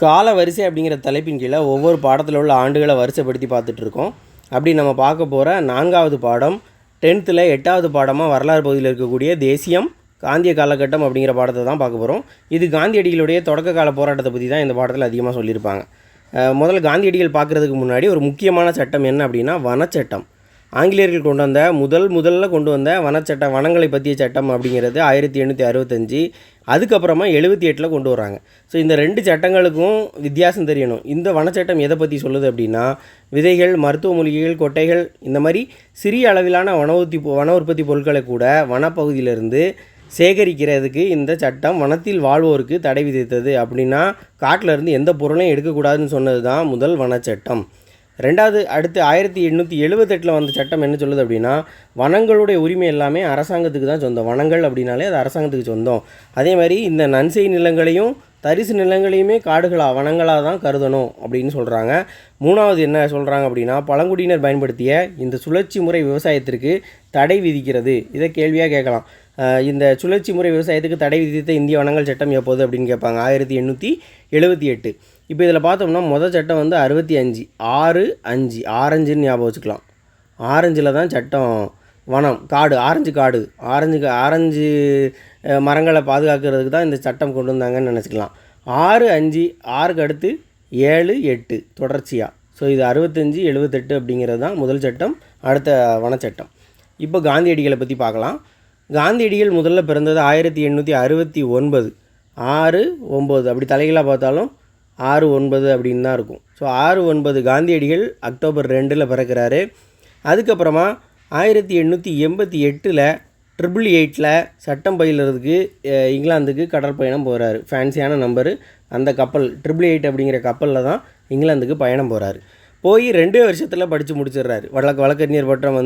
கால வரிசை அப்படிங்கிற தலைப்பின் கீழே ஒவ்வொரு பாடத்தில் உள்ள ஆண்டுகளை வரிசைப்படுத்தி பார்த்துட்ருக்கோம். அப்படி நம்ம பார்க்க போகிற 4வது பாடம் 10th 8வது பாடமாக வரலாறு பகுதியில் இருக்கக்கூடிய தேசியம் காந்திய காலகட்டம் அப்படிங்கிற பாடத்தை தான் பார்க்க போகிறோம். இது காந்தியடிகளுடைய தொடக்க கால போராட்டத்தை பற்றி தான் இந்த பாடத்தில் அதிகமாக சொல்லியிருப்பாங்க. முதல்ல காந்தியடிகள் பார்க்குறதுக்கு முன்னாடி ஒரு முக்கியமான சட்டம் என்ன அப்படின்னா வனச்சட்டம். ஆங்கிலேயர்கள் முதல்ல கொண்டு வந்த வனச்சட்டம், வனங்களை பற்றிய சட்டம் அப்படிங்கிறது 1865. அதுக்கப்புறமா 78 கொண்டு வராங்க. ஸோ இந்த 2 சட்டங்களுக்கும் வித்தியாசம் தெரியணும். இந்த வனச்சட்டம் எதை பற்றி சொல்லுது அப்படின்னா, விதைகள், மருத்துவ மூலிகைகள், கொட்டைகள், இந்த மாதிரி சிறிய அளவிலான வன உற்பத்தி பொருட்களை கூட வனப்பகுதியிலிருந்து சேகரிக்கிறதுக்கு இந்த சட்டம் வனத்தில் வாழ்வோருக்கு தடை விதித்தது. அப்படின்னா காட்டில் இருந்து எந்த பொருளையும் எடுக்கக்கூடாதுன்னு சொன்னது தான் முதல் வனச்சட்டம். அடுத்து 1878 வந்த சட்டம் என்ன சொல்லுது அப்படின்னா, வனங்களுடைய உரிமை எல்லாமே அரசாங்கத்துக்கு தான் சொந்தம். வனங்கள் அப்படின்னாலே அது அரசாங்கத்துக்கு சொந்தம். அதே மாதிரி இந்த நன்செய் நிலங்களையும் தரிசு நிலங்களையுமே வனங்களாக தான் கருதணும் அப்படின்னு சொல்கிறாங்க. 3வது என்ன சொல்கிறாங்க அப்படின்னா, பழங்குடியினர் பயன்படுத்திய இந்த சுழற்சி முறை விவசாயத்திற்கு தடை விதிக்கிறது. இதை கேள்வியாக கேட்கலாம். இந்த சுழற்சி முறை விவசாயத்துக்கு தடை விதித்த இந்திய வனங்கள் சட்டம் எப்போது அப்படின்னு கேட்பாங்க. 1878. இப்போ இதில் பார்த்தோம்னா முதல் சட்டம் 65 ஆரஞ்சுன்னு ஞாபகம் வச்சுக்கலாம். ஆரஞ்சில் தான் சட்டம் வனம், காடு, ஆரஞ்சு மரங்களை பாதுகாக்கிறதுக்கு தான் இந்த சட்டம் கொண்டு வந்தாங்கன்னு நினச்சிக்கலாம். 6க்கு அடுத்து 7, 8 தொடர்ச்சியாக. ஸோ இது 65, 78 அப்படிங்கிறது தான் முதல் சட்டம். அடுத்த வனச்சட்டம். இப்போ காந்தியடிகளை பற்றி பார்க்கலாம். காந்தியடிகள் முதல்ல பிறந்தது 1869. 6, 9 அப்படி தலைகளாக பார்த்தாலும் 6, 9 அப்படின்னு தான் இருக்கும். ஸோ 6, 9 காந்தியடிகள் அக்டோபர் 2 பிறக்கிறாரு. அதுக்கப்புறமா 1888 888 சட்டம் பயிலுறதுக்கு இங்கிலாந்துக்கு கடற்பயணம் போகிறாரு. ஃபேன்சியான நம்பரு. அந்த கப்பல் 888 அப்படிங்கிற கப்பலில் தான் இங்கிலாந்துக்கு பயணம் போகிறாரு. போய் 2 வருஷத்தில் படித்து முடிச்சிடுறாரு. வழக்கறிஞர் பட்டம்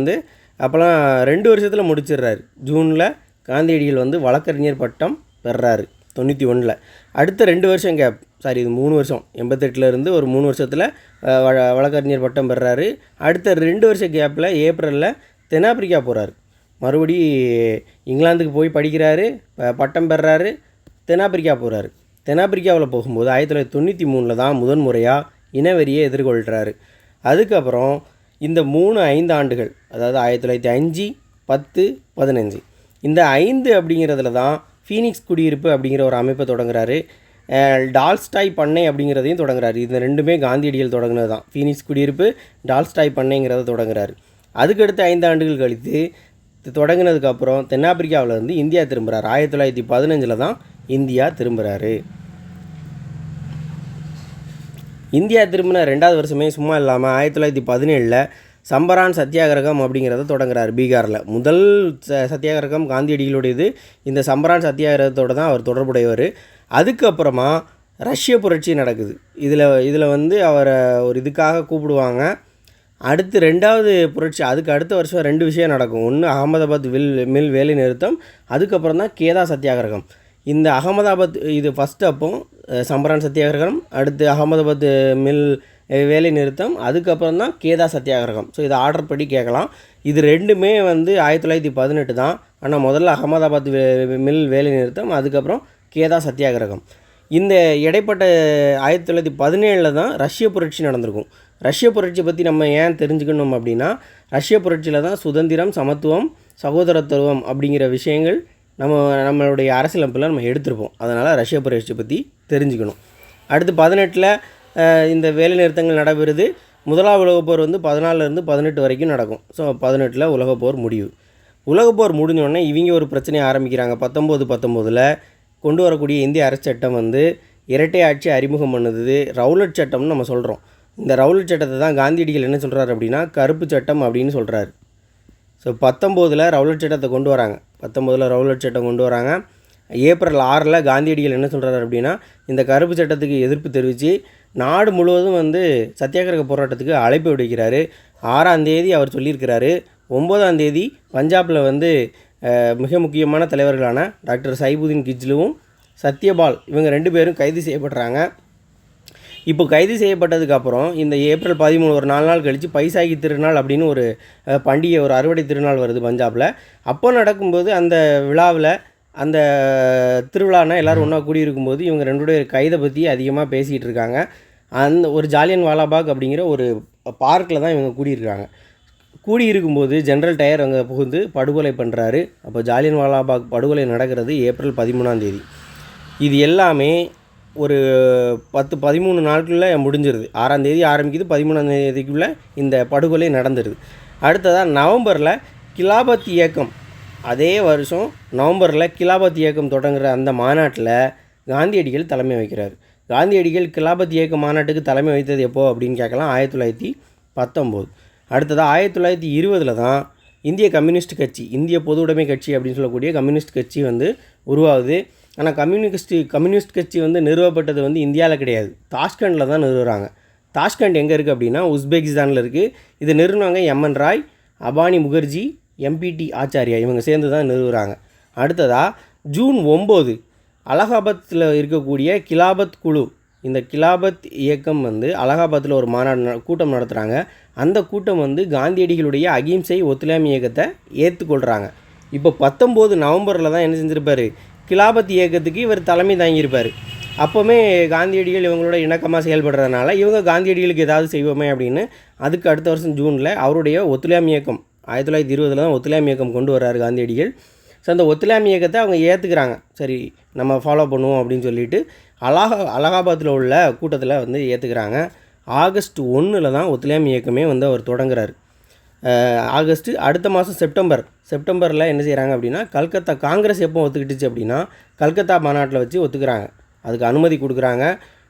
அப்போலாம் 2 வருஷத்தில் முடிச்சிடுறாரு. ஜூனில் காந்தியடிகள் வழக்கறிஞர் பட்டம் பெறாரு 91. அடுத்த 2 வருஷம் கேப், இது 3 வருஷம், 88 ஒரு 3 வருஷத்தில் வழக்கறிஞர் பட்டம் பெறாரு. அடுத்த 2 வருஷ கேப்பில் ஏப்ரலில் தென்னாப்பிரிக்கா போகிறாரு. மறுபடி இங்கிலாந்துக்கு போய் படிக்கிறாரு, பட்டம் பெறாரு, தென்னாப்பிரிக்கா போகிறாரு. தென்னாப்பிரிக்காவில் போகும்போது 1993 தான் முதன்முறையாக இனவெறியை எதிர்கொள்கிறாரு. அதுக்கப்புறம் இந்த 5 ஆண்டுகள், அதாவது 1905, 10, 15, இந்த 5 அப்படிங்கிறதுல தான் ஃபீனிக்ஸ் குடியிருப்பு அப்படிங்கிற ஒரு அமைப்பை தொடங்குறாரு. டால்ஸ்டாய் பண்ணை அப்படிங்கிறதையும் தொடங்குறாரு. இந்த 2மே காந்தியடிகள் தொடங்கினது தான். ஃபீனிக்ஸ் குடியிருப்பு, டால்ஸ்டாய் பண்ணைங்கிறத தொடங்குறாரு. அதுக்கடுத்து 5 ஆண்டுகள் கழித்து தொடங்கினதுக்கப்புறம் தென்னாப்பிரிக்காவிலேருந்து இந்தியா திரும்புகிறார். 1915 தான் இந்தியா திரும்புகிறாரு. இந்தியா திரும்பின 2வது வருஷமே சும்மா இல்லாமல் 1917 சம்பரான் சத்தியாகிரகம் அப்படிங்கிறத தொடங்குறாரு பீகாரில். முதல் சத்தியாகிரகம் காந்தியடிகளுடையது. இந்த சம்பரான் சத்தியாகிரகத்தோடு தான் அவர் தொடர்புடையவர். அதுக்கப்புறமா ரஷ்ய புரட்சி நடக்குது. இதில் அவரை ஒரு இதுக்காக கூப்பிடுவாங்க. அடுத்து 2வது புரட்சி, அதுக்கு அடுத்த வருஷம் 2 விஷயம் நடக்கும். ஒன்று அகமதாபாத் மில் வேலை நிறுத்தம், அதுக்கப்புறம் தான் கேதா சத்தியாகிரகம். இந்த அகமதாபாத் இது ஃபஸ்ட்டு, அப்போ சம்பரான் சத்தியாகிரகம், அடுத்து அகமதாபாத் மில் வேலை நிறுத்தம், அதுக்கப்புறம் தான் கேதா சத்தியாகிரகம். ஸோ இதை ஆர்டர் படி கேட்கலாம். இது 2மே 1918 தான். ஆனால் முதல்ல அகமதாபாத் மில் வேலை நிறுத்தம், அதுக்கப்புறம் கேதா சத்தியாகிரகம். இந்த இடைப்பட்ட 1917 தான் ரஷ்ய புரட்சி நடந்திருக்கும். ரஷ்ய புரட்சி பற்றி நம்ம ஏன் தெரிஞ்சுக்கணும் அப்படின்னா, ரஷ்ய புரட்சியில் தான் சுதந்திரம், சமத்துவம், சகோதரத்துவம் அப்படிங்கிற விஷயங்கள் நம்மளுடைய அரசியலமைப்பில் நம்ம எடுத்திருப்போம். அதனால் ரஷ்ய புரட்சி பற்றி தெரிஞ்சுக்கணும். அடுத்து 18 இந்த வேலைநிறுத்தங்கள் நடைபெறுது. முதலாம் உலகப்போர் 14 18 வரைக்கும் நடக்கும். ஸோ 18 உலகப்போர் முடிவு. உலகப்போர் முடிஞ்சோடனே இவங்க ஒரு பிரச்சனையை ஆரம்பிக்கிறாங்க. 1919 கொண்டு வரக்கூடிய இந்திய அரசு சட்டம் இரட்டை ஆட்சி அறிமுகம் பண்ணுது. ரவுலட் சட்டம்னு நம்ம சொல்கிறோம். இந்த ரவுலட் சட்டத்தை தான் காந்தியடிகள் என்ன சொல்கிறார் அப்படின்னா கருப்பு சட்டம் அப்படின்னு சொல்கிறாரு. ஸோ 19 ரவுலட் சட்டத்தை கொண்டு வராங்க. 19 ரவுலட் சட்டம் கொண்டு வராங்க. ஏப்ரல் 6 காந்தியடிகள் என்ன சொல்கிறாரு அப்படின்னா, இந்த கருப்பு சட்டத்துக்கு எதிர்ப்பு தெரிவித்து நாடு முழுவதும் சத்தியாகிரக போராட்டத்துக்கு அழைப்பு விடுக்கிறாரு. 6ஆம் தேதி அவர் சொல்லியிருக்கிறாரு. 9ஆம் தேதி பஞ்சாபில் மிக முக்கியமான தலைவர்களான டாக்டர் சைபுதீன் கிஜ்லுவும் சத்யபால் இவங்க 2 பேரும் கைது செய்யப்படுறாங்க. இப்போ கைது செய்யப்பட்டதுக்கப்புறம் இந்த ஏப்ரல் 13 ஒரு 4 நாள் கழித்து பைசாகி திருநாள் அப்படின்னு ஒரு பண்டிகை, ஒரு அறுவடை திருநாள் வருது பஞ்சாபில். அப்போ நடக்கும்போது அந்த விழாவில் அந்த திருவிழானா எல்லோரும் ஒன்றா கூடியிருக்கும்போது இவங்க ரெண்டுடைய கைதை பற்றி அதிகமாக பேசிகிட்டு இருக்காங்க. அந்த ஒரு ஜாலியன் வாலாபாக் அப்படிங்கிற ஒரு பார்க்கில் தான் இவங்க கூடியிருக்காங்க. கூடியிருக்கும்போது ஜென்ரல் டயர் அங்கே புகுந்து படுகொலை பண்ணுறாரு. அப்போ ஜாலியன் வாலாபாக் படுகொலை நடக்கிறது ஏப்ரல் 13 இது எல்லாமே ஒரு 13 நாட்களில் முடிஞ்சிருது. 6 ஆரம்பிக்குது, 13 இந்த படுகொலை நடந்துடுது. அடுத்ததாக நவம்பரில் கிலாபத் இயக்கம், அதே வருஷம் நவம்பரில் கிலாபத் இயக்கம் தொடங்குகிற அந்த மாநாட்டில் காந்தியடிகள் தலைமை வைக்கிறார். காந்தியடிகள் கிலாபத் இயக்க மாநாட்டுக்கு தலைமை வைத்தது எப்போது அப்படின்னு கேட்கலாம், 1919. அடுத்ததாக 1920 தான் இந்திய கம்யூனிஸ்ட் கட்சி, இந்திய பொது உடைமை கட்சி அப்படின்னு சொல்லக்கூடிய கம்யூனிஸ்ட் கட்சி உருவாகுது. ஆனால் கம்யூனிஸ்ட் கட்சி நிறுவப்பட்டது இந்தியாவில் கிடையாது, தாஷ்கண்டில் தான் நிறுவுறாங்க. தாஷ்கண்ட் எங்கே இருக்குது அப்படின்னா உஸ்பெகிஸ்தானில் இருக்குது. இது நிறுவனவங்க எம்என் ராய், அபானி முகர்ஜி, எம்பிடி ஆச்சாரியா, இவங்க சேர்ந்து தான் நிறுவுறாங்க. அடுத்ததாக ஜூன் 9 அலகாபாத்தில் இருக்கக்கூடிய கிலாபத் குழு, இந்த கிலாபத் இயக்கம் அலகாபாத்தில் ஒரு கூட்டம் நடத்துகிறாங்க. அந்த கூட்டம் காந்தியடிகளுடைய அகிம்சை ஒத்துழையாமை இயக்கத்தை ஏற்றுக்கொள்கிறாங்க. இப்போ 19 நவம்பரில் தான் என்ன செஞ்சுருப்பார், கிலாபத் இயக்கத்துக்கு இவர் தலைமை தாங்கியிருப்பார். அப்போவுமே காந்தியடிகள் இவங்களோட இணக்கமாக செயல்படுறதுனால இவங்க காந்தியடிகளுக்கு ஏதாவது செய்வோமே அப்படின்னு அதுக்கு அடுத்த வருஷம் ஜூனில் அவருடைய ஒத்துழையாமை இயக்கம் 1920 தான் ஒத்துழையாமை இயக்கம் கொண்டு வர்றாரு காந்தியடிகள். ஸோ அந்த ஒத்துழையாமை இயக்கத்தை அவங்க ஏற்றுக்கிறாங்க. சரி நம்ம ஃபாலோ பண்ணுவோம் அப்படின்னு சொல்லிட்டு அலகாபாத்தில் உள்ள கூட்டத்தில் ஏற்றுக்கிறாங்க. ஆகஸ்ட் 1 தான் ஒத்துழையாமை இயக்கமே அவர் தொடங்குறாரு. ஆகஸ்ட்டு அடுத்த மாதம் செப்டம்பரில் என்ன செய்கிறாங்க அப்படின்னா, கல்கத்தா காங்கிரஸ் எப்போ ஒத்துக்கிட்டுச்சு அப்படின்னா கல்கத்தா மாநாட்டில் வச்சு ஒத்துக்கிறாங்க, அதுக்கு அனுமதி கொடுக்குறாங்க.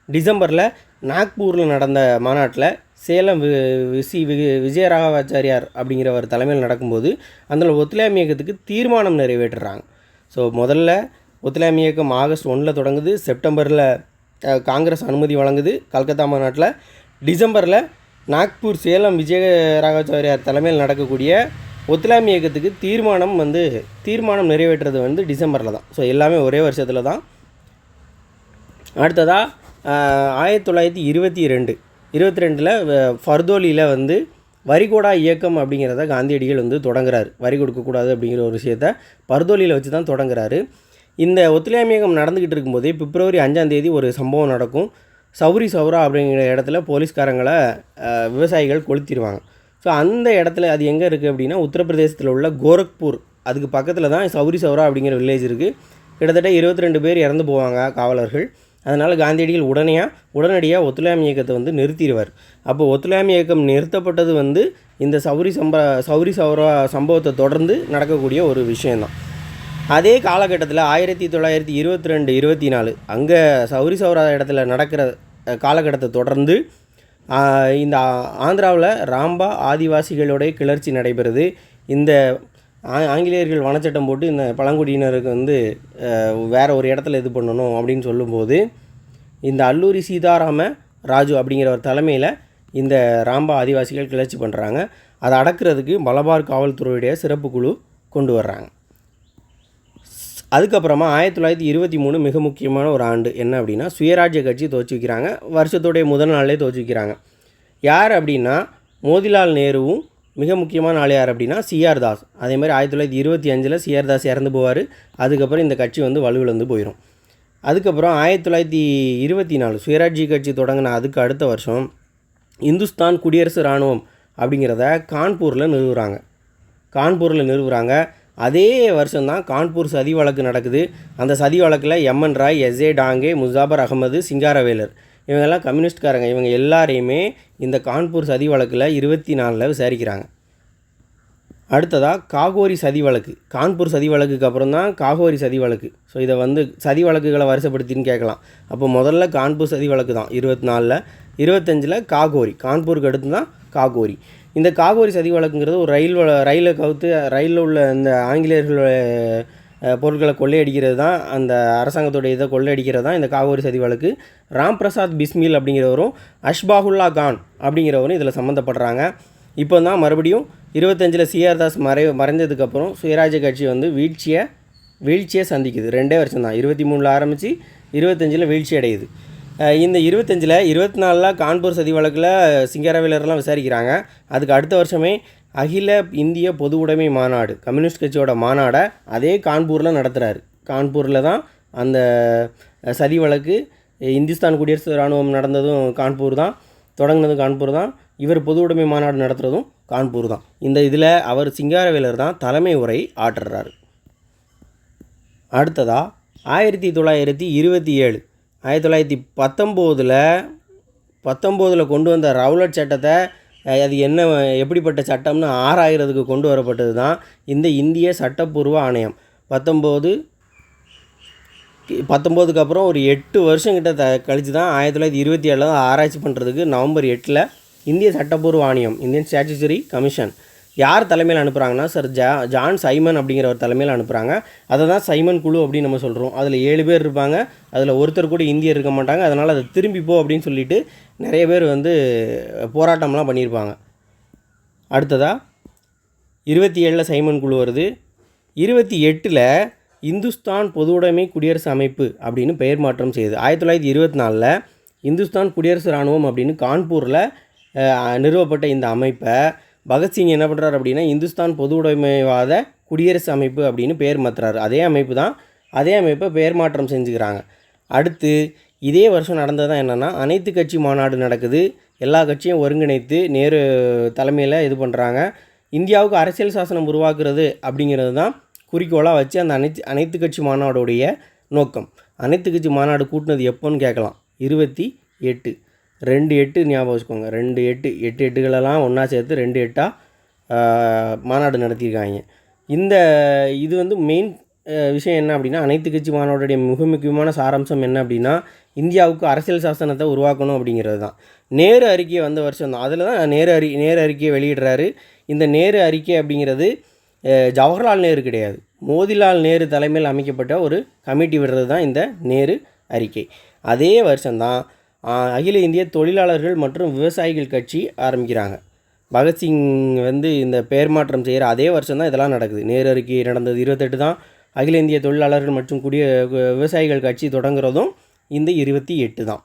டிசம்பரில் நாக்பூரில் நடந்த மாநாட்டில் சேலம் விஜயராகவாச்சாரியார் அப்படிங்கிறவர் தலைமையில் நடக்கும்போது அதில் ஒத்துழையாமை இயக்கத்துக்கு தீர்மானம் நிறைவேற்றுறாங்க. ஸோ முதல்ல ஒத்துழையாமை இயக்கம் ஆகஸ்ட் 1 தொடங்குது, செப்டம்பரில் காங்கிரஸ் அனுமதி வழங்குது கல்கத்தா மாநாட்டில். டிசம்பரில் நாக்பூர் சேலம் விஜயராகவாச்சாரியார் தலைமையில் நடக்கக்கூடிய ஒத்துழையாமை இயக்கத்துக்கு தீர்மானம் நிறைவேற்றுறது டிசம்பரில் தான். ஸோ எல்லாமே ஒரே வருஷத்தில் தான். அடுத்ததாக 1922 ஃபர்தோலியில் வரிகோடா இயக்கம் அப்படிங்கிறத காந்தியடிகள் தொடங்குறாரு. வரி கொடுக்கக்கூடாது அப்படிங்கிற ஒரு விஷயத்தை பர்தோலியில் வச்சு தான் தொடங்குறாரு. இந்த ஒத்துழையாமை இயக்கம் நடந்துக்கிட்டு இருக்கும்போதே பிப்ரவரி 5 ஒரு சம்பவம் நடக்கும். சௌரி சௌரா அப்படிங்கிற இடத்துல போலீஸ்காரங்களை விவசாயிகள் கொளுத்திடுவாங்க. ஸோ அந்த இடத்துல அது எங்கே இருக்குது அப்படின்னா உத்தரப்பிரதேசத்தில் உள்ள கோரக்பூர், அதுக்கு பக்கத்தில் தான் சௌரி சௌரா அப்படிங்கிற வில்லேஜ் இருக்குது. கிட்டத்தட்ட 22 பேர் இறந்து போவாங்க காவலர்கள். அதனால் காந்தியடிகள் உடனடியாக ஒத்துழையாமை இயக்கத்தை நிறுத்திடுவார். அப்போ ஒத்துழையாமை இயக்கம் நிறுத்தப்பட்டது இந்த சௌரி சௌரா சம்பவத்தை தொடர்ந்து நடக்கக்கூடிய ஒரு விஷயந்தான். அதே காலகட்டத்தில் 1922-24 அங்கே சௌரி சௌரா இடத்துல நடக்கிற காலகட்டத்தை தொடர்ந்து இந்த ஆந்திராவில் ராம்பா ஆதிவாசிகளுடைய கிளர்ச்சி நடைபெறுது. இந்த ஆங்கிலேயர்கள் வனச்சட்டம் போட்டு இந்த பழங்குடியினருக்கு வேறு ஒரு இடத்துல இது பண்ணணும் அப்படின்னு சொல்லும்போது இந்த அல்லூரி சீதாராம ராஜு அப்படிங்கிறவர் தலைமையில் இந்த ராம்பா ஆதிவாசிகள் கிளர்ச்சி பண்ணுறாங்க. அதை அடக்கிறதுக்கு மலபார் காவல்துறையுடைய சிறப்பு குழு கொண்டு வர்றாங்க. அதுக்கப்புறமா 1923 மிக முக்கியமான ஒரு ஆண்டு என்ன அப்படின்னா சுயராஜ்ய கட்சி துவச்சி வைக்கிறாங்க. வருஷத்துடைய முதல் நாளே துவச்சி வைக்கிறாங்க. யார் அப்படின்னா மோதிலால் நேருவும் மிக முக்கியமான ஆள் யார் அப்படின்னா சிஆர் தாஸ். அதே மாதிரி 1925 சிஆர் தாஸ் இறந்து போவார். அதுக்கப்புறம் இந்த கட்சி வலுவிழந்து போயிடும். அதுக்கப்புறம் 1924 சுயராஜ்ய கட்சி தொடங்கின அதுக்கு அடுத்த வருஷம் இந்துஸ்தான் குடியரசு இராணுவம் அப்படிங்கிறத கான்பூரில் நிறுவுறாங்க. அதே வருஷம்தான் கான்பூர் சதி வழக்கு நடக்குது. அந்த சதி வழக்கில் எம்என் ராய், எஸ்ஏ டாங்கே, முசாபர் அகமது, சிங்காரவேலர் இவங்கெல்லாம் கம்யூனிஸ்ட்காரங்க. இவங்க எல்லாரையுமே இந்த கான்பூர் சதி வழக்கில் 24 விசாரிக்கிறாங்க. அடுத்ததாக காகோரி சதி வழக்கு. கான்பூர் சதி வழக்குக்கு அப்புறம் தான் காகோரி சதி வழக்கு. ஸோ இதை சதி வழக்குகளை வரிசைப்படுத்தின்னு கேட்கலாம். அப்போ முதல்ல கான்பூர் சதி வழக்கு தான் 24, 25 காகோரி, கான்பூருக்கு அடுத்து தான் காகோரி. இந்த காகோரி சதி வழக்குங்கிறது ஒரு ரயிலில் உள்ள இந்த ஆங்கிலேயர்கள் பொருட்களை கொள்ளையடிக்கிறது தான், அந்த அரசாங்கத்துடைய இதை கொள்ளையடிக்கிறது தான் இந்த காகோரி சதி வழக்கு. ராம் பிரசாத் பிஸ்மில் அப்படிங்கிறவரும் அஷ்பாகுல்லா கான் அப்படிங்கிறவரும் இதில் சம்மந்தப்படுறாங்க. இப்போ தான் மறுபடியும் 25 சிஆர் தாஸ் மறைஞ்சதுக்கப்புறம் சுயராஜ்ய கட்சி வீழ்ச்சியை சந்திக்குது. 2 வருஷம் தான், 23 ஆரம்பித்து 25 வீழ்ச்சி அடையுது. இந்த 24 கான்பூர் சதி வழக்கில் சிங்காரவேலர்லாம் விசாரிக்கிறாங்க. அதுக்கு அடுத்த வருஷமே அகில இந்திய பொது உடைமை மாநாடு, கம்யூனிஸ்ட் கட்சியோட மாநாடை அதே கான்பூரில் நடத்துகிறாரு. கான்பூரில் தான் அந்த சதி வழக்கு, இந்துஸ்தான் குடியரசு இராணுவம் நடந்ததும் கான்பூர் தான், தொடங்கினதும் கான்பூர் தான், இவர் பொது உடைமை மாநாடு நடத்துகிறதும் கான்பூர் தான். இந்த இதில் அவர் சிங்காரவேலர் தான் தலைமை உரை ஆற்றுறாரு. அடுத்ததாக 1927 1919 கொண்டு வந்த ரவுலட் சட்டத்தை, அது என்ன எப்படிப்பட்ட சட்டம்னு ஆராயிறதுக்கு கொண்டு வரப்பட்டது தான் இந்த இந்திய சட்டப்பூர்வ ஆணையம். 1919க்கு அப்புறம் ஒரு 8 வருஷம் கிட்ட கழித்து தான் 1927 தான் ஆராய்ச்சி பண்ணுறதுக்கு நவம்பர் 8 இந்திய சட்டப்பூர்வ ஆணையம், இந்தியன் ஸ்டாச்சுட்டரி கமிஷன் யார் தலைமையில் அனுப்புகிறாங்கன்னா சார் ஜான் சைமன் அப்படிங்கிறவர் தலைமையில் அனுப்புகிறாங்க. அதை தான் சைமன் குழு அப்படின்னு நம்ம சொல்கிறோம். அதில் 7 பேர் இருப்பாங்க. அதில் ஒருத்தர் கூட இந்தியர் இருக்க மாட்டாங்க. அதனால் அதை திரும்பிப்போ அப்படின்னு சொல்லிட்டு நிறைய பேர் போராட்டம்லாம் பண்ணியிருப்பாங்க. அடுத்ததாக 27 சைமன் குழு வருது. 28 இந்துஸ்தான் பொதுவுடைமை குடியரசு அமைப்பு அப்படின்னு பெயர் மாற்றம் செய்யுது. 1924 இந்துஸ்தான் குடியரசு இராணுவம் அப்படின்னு கான்பூரில் நிறுவப்பட்ட இந்த அமைப்பை பகத்சிங் என்ன பண்ணுறாரு அப்படின்னா இந்துஸ்தான் பொது உடைமைவாத குடியரசு அமைப்பு அப்படின்னு பெயர் மாற்றுறாரு. அதே அமைப்பை பெயர் மாற்றம் செஞ்சுக்கிறாங்க. அடுத்து இதே வருஷம் நடந்தது தான் என்னென்னா அனைத்து கட்சி மாநாடு நடக்குது. எல்லா கட்சியும் ஒருங்கிணைத்து நேரு தலைமையில் இது பண்ணுறாங்க. இந்தியாவுக்கு அரசியல் சாசனம் உருவாக்குறது அப்படிங்கிறது தான் குறிக்கோளாக வச்சு அந்த அனைத்து கட்சி மாநாடுடைய நோக்கம். அனைத்து கட்சி மாநாடு கூட்டினது எப்போன்னு கேட்கலாம். 28 2/8 ஞாபகம் வச்சுக்கோங்க. 8 ஒன்றா சேர்த்து 2/8 மாநாடு நடத்தியிருக்காங்க. இது மெயின் விஷயம் என்ன அப்படின்னா அனைத்து கட்சி மாநாடுடைய மிக முக்கியமான சாராம்சம் என்ன அப்படின்னா இந்தியாவுக்கு அரசியல் சாசனத்தை உருவாக்கணும் அப்படிங்கிறது தான். நேரு அறிக்கை வந்த வருஷம் தான். அதில் தான் நேரு அறிக்கையை வெளியிடுறாரு. இந்த நேரு அறிக்கை அப்படிங்கிறது ஜவஹர்லால் நேரு கிடையாது, மோதிலால் நேரு தலைமையில் அமைக்கப்பட்ட ஒரு கமிட்டி விடுறது தான் இந்த நேரு அறிக்கை. அதே வருஷம்தான் அகில இந்திய தொழிலாளர்கள் மற்றும் விவசாயிகள் கட்சி ஆரம்பிக்கிறாங்க. பகத்சிங் இந்த பெயர் மாற்றம் செய்கிற அதே வருஷம் தான் இதெல்லாம் நடக்குது. நேரு அறிக்கை நடந்தது 28 தான். அகில இந்திய தொழிலாளர்கள் மற்றும் விவசாயிகள் கட்சி தொடங்குறதும் இந்த 28 தான்.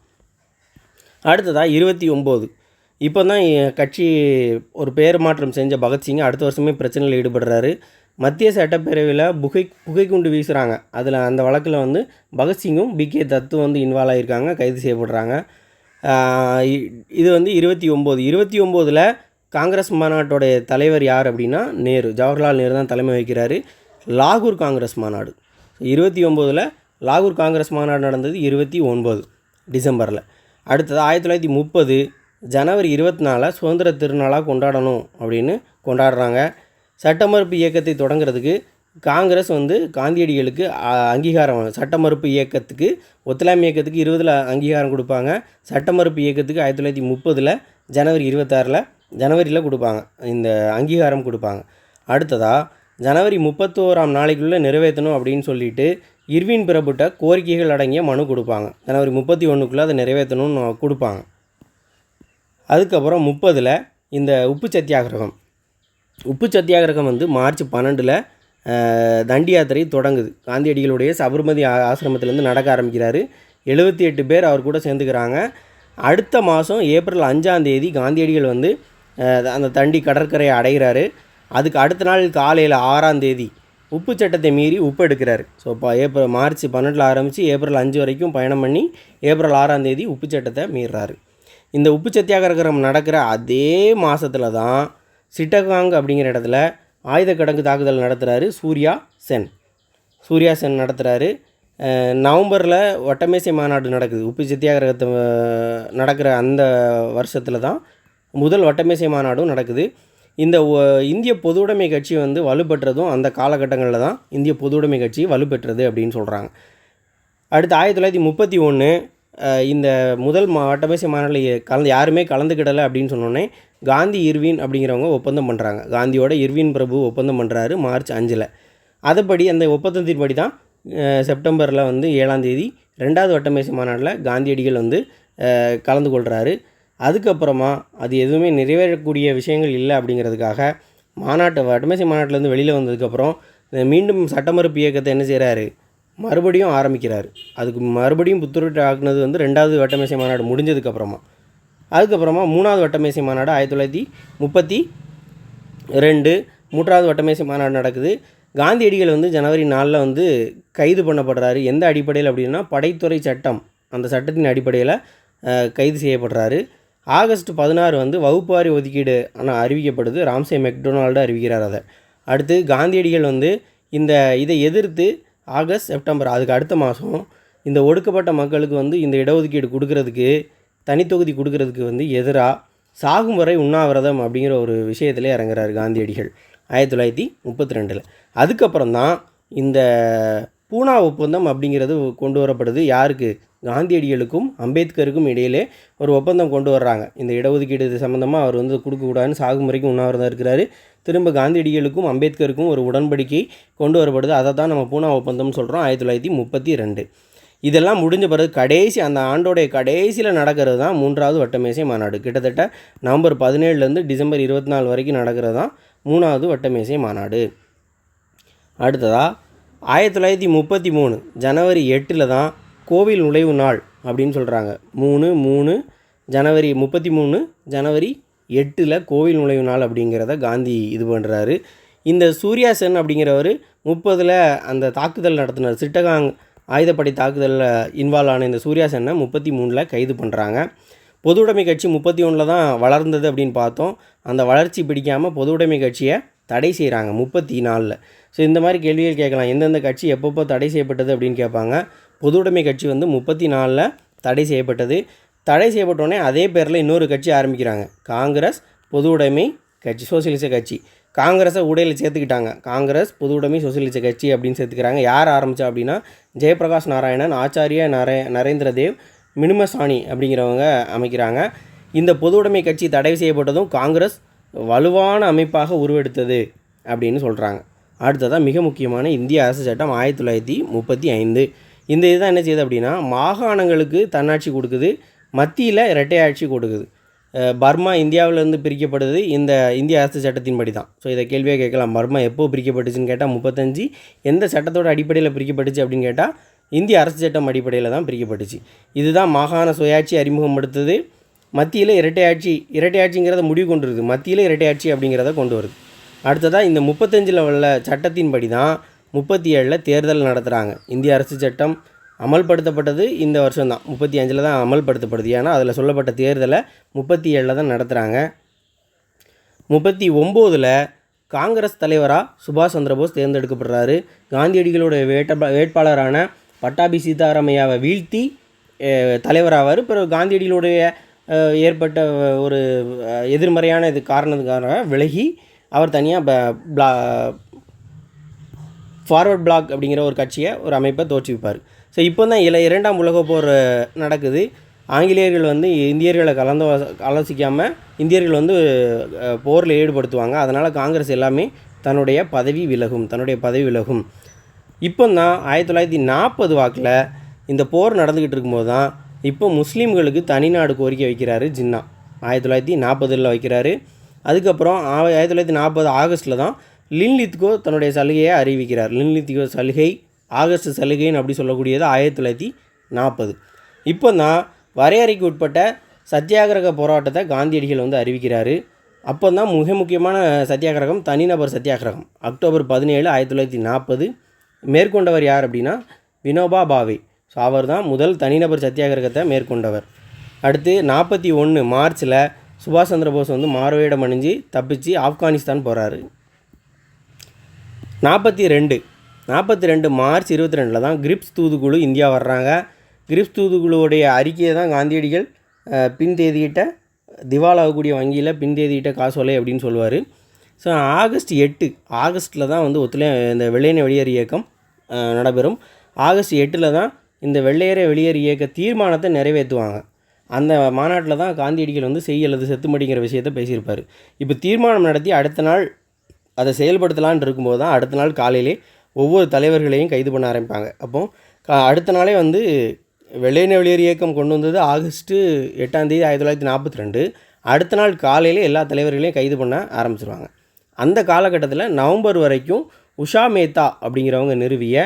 அடுத்ததாக 29 இப்போ தான் கட்சி ஒரு பெயர் மாற்றம் செஞ்ச பகத்சிங் அடுத்த வருஷமே பிரச்சனையில் ஈடுபடுறாரு. மத்திய சட்டப்பேரவையில் புகைக்குண்டு வீசுகிறாங்க. அந்த வழக்கில் பகத்சிங்கும் பிகே தத்தும் இன்வால்வ் ஆகியிருக்காங்க, கைது செய்யப்படுறாங்க. இது 29 காங்கிரஸ் மாநாட்டோடைய தலைவர் யார் அப்படின்னா நேரு, ஜவஹர்லால் நேரு தான் தலைமை வகிக்கிறாரு. லாகூர் காங்கிரஸ் மாநாடு 29 லாகூர் காங்கிரஸ் மாநாடு நடந்தது 29 டிசம்பரில். அடுத்தது 1930 ஜனவரி 24 சுதந்திர திருநாளாக கொண்டாடணும் அப்படின்னு கொண்டாடுறாங்க. சட்ட மறுப்பு இயக்கத்தை தொடங்கிறதுக்கு காங்கிரஸ் காந்தியடிகளுக்கு அங்கீகாரம், சட்ட மறுப்பு இயக்கத்துக்கு ஒத்துழையாமை இயக்கத்துக்கு 20 அங்கீகாரம் கொடுப்பாங்க. சட்ட மறுப்பு இயக்கத்துக்கு 1930 ஜனவரி 26 ஜனவரியில் கொடுப்பாங்க, இந்த அங்கீகாரம் கொடுப்பாங்க. அடுத்ததாக ஜனவரி 31 நாளைக்குள்ளே நிறைவேற்றணும் அப்படின்னு சொல்லிட்டு இர்வின் பெறப்பட்ட கோரிக்கைகள் அடங்கிய மனு கொடுப்பாங்க. ஜனவரி 31 அதை நிறைவேற்றணும்னு கொடுப்பாங்க. அதுக்கப்புறம் 30 இந்த உப்பு சத்தியாகிரகம் மார்ச் 12 தண்டி யாத்திரை தொடங்குது. காந்தியடிகளுடைய சபர்மதி ஆசிரமத்திலேருந்து நடக்க ஆரம்பிக்கிறாரு. 78 பேர் அவர் கூட சேர்ந்துக்கிறாங்க. அடுத்த மாதம் ஏப்ரல் 5 காந்தியடிகள் அந்த தண்டி கடற்கரையை அடைகிறாரு. அதுக்கு அடுத்த நாள் காலையில் 6 உப்பு சட்டத்தை மீறி உப்பு எடுக்கிறாரு. ஸோ இப்போ மார்ச் 12 ஆரம்பித்து ஏப்ரல் 5 வரைக்கும் பயணம் பண்ணி ஏப்ரல் 6 உப்பு சட்டத்தை மீறாரு. இந்த உப்பு சத்தியாகிரகம் நடக்கிற அதே மாதத்தில் தான் சிட்டகாங் அப்படிங்கிற இடத்துல ஆயுத கிடங்கு தாக்குதல் நடத்துகிறாரு சூர்யா சென் நடத்துகிறாரு. நவம்பரில் வட்டமேசை மாநாடு நடக்குது. உப்பு சத்தியாகிரகத்தை நடக்கிற அந்த வருஷத்தில் தான் முதல் வட்டமேசை மாநாடும் நடக்குது. இந்த இந்திய பொதுவுடைமை கட்சி வலுப்பெற்றதும் அந்த காலகட்டங்களில் தான் இந்திய பொதுவுடைமை கட்சி வலுப்பெற்றது அப்படின்னு சொல்கிறாங்க. அடுத்து 1931 இந்த முதல் வட்டமேசை மாநாட்டில் யாருமே கலந்துக்கிடலை அப்படின்னு சொன்னோன்னே காந்தி இர்வின் அப்படிங்கிறவங்க ஒப்பந்தம் பண்ணுறாங்க. காந்தியோட இர்வின் பிரபு ஒப்பந்தம் பண்ணுறாரு மார்ச் 5. அதுபடி அந்த ஒப்பந்தத்தின்படி தான் செப்டம்பரில் 7 2வது வட்டமேசை மாநாட்டில் காந்தியடிகள் கலந்து கொள்கிறாரு. அதுக்கப்புறமா அது எதுவுமே நிறைவேறக்கூடிய விஷயங்கள் இல்லை அப்படிங்கிறதுக்காக வட்டமேசை மாநாட்டிலேருந்து வெளியில் வந்ததுக்கப்புறம் மீண்டும் சட்டமறுப்பு இயக்கத்தை என்ன செய்கிறாரு, மறுபடியும் ஆரம்பிக்கிறார். அதுக்கு மறுபடியும் புத்துயிர் ஆக்குனது 2வது வட்டமேசை மாநாடு முடிஞ்சதுக்கப்புறமா. அதுக்கப்புறமா 3வது வட்டமேசை மாநாடு 1932 3வது வட்டமேசை மாநாடு நடக்குது. காந்தியடிகள் வந்து ஜனவரி 4 வந்து கைது பண்ணப்படுறாரு. எந்த அடிப்படையில் அப்படின்னா படைத்துறை சட்டம், அந்த சட்டத்தின் அடிப்படையில் கைது செய்யப்படுறாரு. ஆகஸ்ட் 16 வந்து வகுப்புவாரி ஒதுக்கீடு அறிவிக்கப்படுது. ராம்சே மெக்டொனால்டு அறிவிக்கிறார் அதை. அடுத்து காந்தியடிகள் வந்து இதை எதிர்த்து ஆகஸ்ட் செப்டம்பர் அதுக்கு அடுத்த மாதம் இந்த ஒடுக்கப்பட்ட மக்களுக்கு வந்து இந்த இடஒதுக்கீடு கொடுக்கறதுக்கு, தனித்தொகுதி கொடுக்கறதுக்கு வந்து எதிராக சாகும் வரை உண்ணாவிரதம் அப்படிங்கிற ஒரு விஷயத்தில் இறங்குறாரு காந்தியடிகள் 1932. அதுக்கப்புறம் தான் இந்த பூனா ஒப்பந்தம் அப்படிங்கிறது கொண்டு வரப்படுது. யாருக்கு? காந்தியடிகளுக்கும் அம்பேத்கருக்கும் இடையிலே ஒரு ஒப்பந்தம் கொண்டு வர்றாங்க. இந்த இடஒதுக்கீடு சம்மந்தமாக அவர் வந்து கொடுக்கக்கூடாதுன்னு சாகும் வரைக்கும் உண்ணாவிரதம் இருக்கிறாரு. திரும்ப காந்தியடிகளுக்கும் அம்பேத்கருக்கும் ஒரு உடன்படிக்கை கொண்டு வரப்படுது. அதை தான் நம்ம பூனா ஒப்பந்தம்னு சொல்கிறோம். 1932. இதெல்லாம் முடிஞ்ச பிறகு கடைசி அந்த ஆண்டோடைய கடைசியில் நடக்கிறது தான் 3வது வட்டமேசை மாநாடு. கிட்டத்தட்ட நவம்பர் 17 டிசம்பர் 24 வரைக்கும் நடக்கிறது தான் 3வது வட்டமேசை மாநாடு. அடுத்ததாக 1933 ஜனவரி 8 தான் கோவில் நுழைவு நாள் அப்படின்னு சொல்கிறாங்க. 3 ஜனவரி 33 ஜனவரி 8 கோவில் நுழைவு நாள் அப்படிங்கிறத காந்தி இது பண்ணுறாரு. இந்த சூர்யா சென் அப்படிங்கிறவர் 30 அந்த தாக்குதல் நடத்தினார். சிட்டகாங் ஆயுதப்படை தாக்குதலில் இன்வால்வ் ஆன இந்த சூர்யா சென்னை 33 கைது பண்ணுறாங்க. பொது உடைமை கட்சி 31 தான் வளர்ந்தது அப்படின்னு பார்த்தோம். அந்த வளர்ச்சி பிடிக்காமல் பொது உடைமை கட்சியை தடை செய்கிறாங்க 34. ஸோ இந்த மாதிரி கேள்விகள் கேட்கலாம். எந்தெந்த கட்சி எப்பப்போ தடை செய்யப்பட்டது அப்படின்னு கேட்பாங்க. பொது உடைமை கட்சி வந்து 34 தடை செய்யப்பட்டது. தடை செய்யப்பட்டோடனே அதே பேரில் இன்னொரு கட்சி ஆரம்பிக்கிறாங்க. காங்கிரஸ் பொது உடைமை கட்சி, சோசியலிச கட்சி. காங்கிரஸை உடையில் சேர்த்துக்கிட்டாங்க. காங்கிரஸ் பொது உடைமை சோசியலிச கட்சி அப்படின்னு சேர்த்துக்கிறாங்க. யார் ஆரம்பித்தா அப்படின்னா ஜெயபிரகாஷ் நாராயணன், ஆச்சாரிய நரேந்திர தேவ், மினிமசாணி அப்படிங்கிறவங்க அமைக்கிறாங்க. இந்த பொது உடைமை கட்சி தடை செய்யப்பட்டதும் காங்கிரஸ் வலுவான அமைப்பாக உருவெடுத்தது அப்படின்னு சொல்கிறாங்க. அடுத்ததாக மிக முக்கியமான இந்திய அரசு சட்டம் 1935. இந்த இதுதான் என்ன செய்யுது அப்படின்னா மாகாணங்களுக்கு தன்னாட்சி கொடுக்குது, மத்தியில் இரட்டை ஆட்சி கொடுக்குது. பர்மா இந்தியாவிலேருந்து பிரிக்கப்படுது இந்த இந்திய அரசு சட்டத்தின்படி தான். ஸோ இதை கேள்வியாக கேட்கலாம். பர்மா எப்போ பிரிக்கப்பட்டுச்சுன்னு கேட்டால் 35. எந்த சட்டத்தோட அடிப்படையில் பிரிக்கப்பட்டுச்சு அப்படின்னு கேட்டால் இந்திய அரசு சட்டம் அடிப்படையில் தான் பிரிக்கப்பட்டுச்சு. இதுதான் மாகாண சுயாட்சி அறிமுகப்படுத்துது. மத்தியில் இரட்டை ஆட்சிங்கிறத முடிவு கொண்டு வருது. மத்தியில் இரட்டை ஆட்சி அப்படிங்கிறத கொண்டு வருது. அடுத்ததாக இந்த 35 உள்ள சட்டத்தின்படி தான் 37 தேர்தல் நடத்துகிறாங்க. இந்திய அரசு சட்டம் அமல்படுத்தப்பட்டது இந்த வருஷம்தான், 35 தான் அமல்படுத்தப்படுது. ஏன்னா அதில் சொல்லப்பட்ட தேர்தலை 37 தான் நடத்துகிறாங்க. 39 காங்கிரஸ் தலைவராக சுபாஷ் சந்திரபோஸ் தேர்ந்தெடுக்கப்படுறாரு. காந்தியடிகளுடைய வேட்பாளரான பட்டாபி சீதாராமையாவை வீழ்த்தி தலைவராவார். பிறகு காந்தியடிகளுடைய ஏற்பட்ட ஒரு எதிர்மறையான காரணத்துக்காக விலகி அவர் தனியாக ஃபார்வர்ட் பிளாக் அப்படிங்கிற ஒரு கட்சியை, ஒரு அமைப்பை தோற்றுவிப்பார். ஸோ இப்போ தான் 2ஆம் உலகப் போர் நடக்குது. ஆங்கிலேயர்கள் வந்து இந்தியர்களை ஆலோசிக்காமல் இந்தியர்கள் வந்து போரில் ஈடுபடுத்துவாங்க. அதனால் காங்கிரஸ் எல்லாமே தன்னுடைய பதவி விலகும். இப்போ தான் 1940 வாக்கில் இந்த போர் நடந்துக்கிட்டு இருக்கும்போது தான் இப்போ முஸ்லீம்களுக்கு தனிநாடு கோரிக்கை வைக்கிறாரு ஜின்னா. 1940 வைக்கிறாரு. அதுக்கப்புறம் 1940 ஆகஸ்ட்டில் தான் லின்லித்கோ தன்னுடைய சலுகையை அறிவிக்கிறார். லின்லித்கோ சலுகை, ஆகஸ்ட் சலுகைன்னு அப்படி சொல்லக்கூடியது 1940. இப்போ தான் வரையறைக்கு உட்பட்ட சத்தியாகிரக போராட்டத்தை காந்தியடிகள் வந்து அறிவிக்கிறாரு. அப்போ தான் மிக முக்கியமான சத்தியாகிரகம் தனிநபர் சத்தியாகிரகம். அக்டோபர் 17, 1940. மேற்கொண்டவர் யார் அப்படின்னா வினோபா பாவே. ஸோ அவர் தான் முதல் தனிநபர் சத்தியாகிரகத்தை மேற்கொண்டவர். அடுத்து 41 மார்ச்சில் சுபாஷ் சந்திரபோஸ் வந்து மாறுவேடம் அணிஞ்சு தப்பிச்சு ஆப்கானிஸ்தான் போகிறாரு. 42 மார்ச் 22 தான் கிரிப்ஸ் தூதுக்குழு இந்தியா வர்றாங்க. கிரிப்ஸ் தூதுக்குழுவுடைய அறிக்கையை தான் காந்தியடிகள் பின்தேதியிட்ட திவாலாகக்கூடிய வங்கியில் பின்தேதியிட்ட காசோலை அப்படின்னு சொல்லுவார். ஸோ ஆகஸ்ட்டில் தான் வந்து இந்த வெள்ளையனே வெளியேறு இயக்கம் நடைபெறும். ஆகஸ்ட் 8 தான் இந்த வெள்ளையரே வெளியேறு இயக்க தீர்மானத்தை நிறைவேற்றுவாங்க. அந்த மாநாட்டில் தான் காந்தியடிகள் வந்து செய் அல்லது செத்துமடிங்கிற விஷயத்தை பேசியிருப்பார். இப்போ தீர்மானம் நடத்தி அடுத்த நாள் அதை செயல்படுத்தலான்னு இருக்கும்போது தான் அடுத்த நாள் காலையிலே ஒவ்வொரு தலைவர்களையும் கைது பண்ண ஆரம்பிப்பாங்க. அப்போ அடுத்த நாளே வந்து வெள்ளையனே வெளியேறு இயக்கம் கொண்டு வந்தது ஆகஸ்ட் 8 1942. அடுத்த நாள் காலையிலே எல்லா தலைவர்களையும் கைது பண்ண ஆரம்பிச்சிருவாங்க. அந்த காலகட்டத்தில் நவம்பர் வரைக்கும் உஷா மேத்தா அப்படிங்கிறவங்க நிறுவிய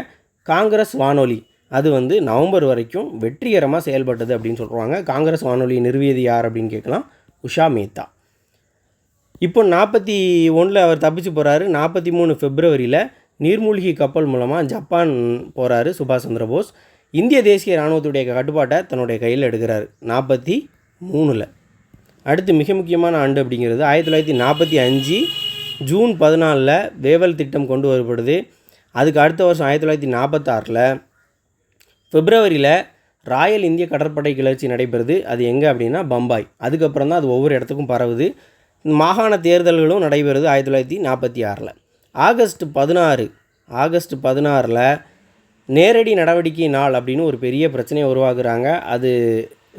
காங்கிரஸ் வானொலி அது வந்து நவம்பர் வரைக்கும் வெற்றிகரமாக செயல்பட்டது அப்படின்னு சொல்கிறாங்க. காங்கிரஸ் வானொலியை நிறுவியது யார் அப்படின்னு கேட்கலாம், உஷா மேத்தா. இப்போ 41 அவர் தப்பிச்சு போகிறாரு. 43 பிப்ரவரியில் நீர்மூழ்கி கப்பல் மூலமாக ஜப்பான் போகிறாரு சுபாஷ் சந்திர போஸ். இந்திய தேசிய இராணுவத்துடைய கட்டுப்பாட்டை தன்னுடைய கையில் எடுக்கிறார் 43. அடுத்து மிக முக்கியமான ஆண்டு அப்படிங்கிறது 1945 ஜூன் 14 வேவல் திட்டம் கொண்டு வரப்படுது. அதுக்கு அடுத்த வருஷம் 1946 பிப்ரவரியில் ராயல் இந்திய கடற்படை கிளர்ச்சி நடைபெறுது. அது எங்கே அப்படின்னா பம்பாய். அதுக்கப்புறம் தான் அது ஒவ்வொரு இடத்துக்கும் பரவுது. மாகாண தேர்தல்களும் நடைபெறுது 1946. ஆகஸ்ட் 16 நேரடி நடவடிக்கை நாள் அப்படின்னு ஒரு பெரிய பிரச்சனையை உருவாக்குறாங்க. அது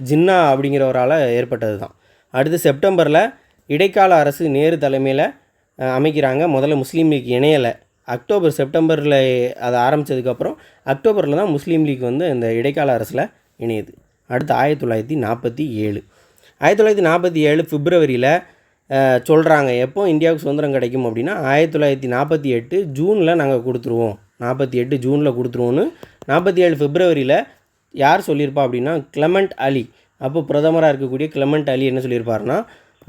ஜின்னா அப்படிங்கிறவரால் ஏற்பட்டது தான். அடுத்து செப்டம்பரில் இடைக்கால அரசு நேரு தலைமையில் அமைக்கிறாங்க. முதல்ல முஸ்லீம் லீக் இணையலை. செப்டம்பரில் அதை ஆரம்பித்ததுக்கப்புறம் அக்டோபரில் தான் முஸ்லீம் லீக் வந்து இந்த இடைக்கால அரசில் இணையுது. அடுத்து 1947 பிப்ரவரியில் சொல்கிறாங்க எப்போ இந்தியாவுக்கு சுதந்திரம் கிடைக்கும் அப்படின்னா 1948 ஜூனில் நாங்கள் கொடுத்துருவோம். 48 ஜூனில் கொடுத்துருவோன்னு 47 பிப்ரவரியில் யார் சொல்லியிருப்பா அப்படின்னா கிளமெண்ட் அலி. அப்போ பிரதமராக இருக்கக்கூடிய கிளமெண்ட் அலி என்ன சொல்லியிருப்பாருன்னா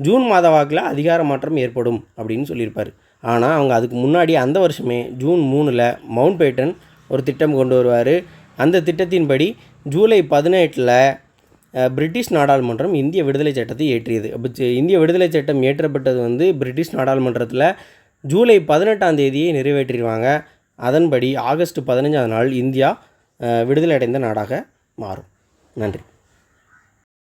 ஜூன் மாத வாக்கில் அதிகார மாற்றம் ஏற்படும் அப்படின்னு சொல்லியிருப்பார். ஆனால் அவங்க அதுக்கு முன்னாடி அந்த வருஷமே ஜூன் 3 மவுண்ட் பேட்டன் ஒரு திட்டம் கொண்டு வருவார். அந்த திட்டத்தின்படி ஜூலை 18 பிரிட்டிஷ் நாடாளுமன்றம் இந்திய விடுதலை சட்டத்தை ஏற்றியது. அப்போ இந்திய விடுதலை சட்டம் ஏற்றப்பட்டது வந்து பிரிட்டிஷ் நாடாளுமன்றத்தில் ஜூலை 18 நிறைவேற்றிடுவாங்க. அதன்படி ஆகஸ்ட் 15 இந்தியா விடுதலை அடைந்த நாடாக மாறும். நன்றி.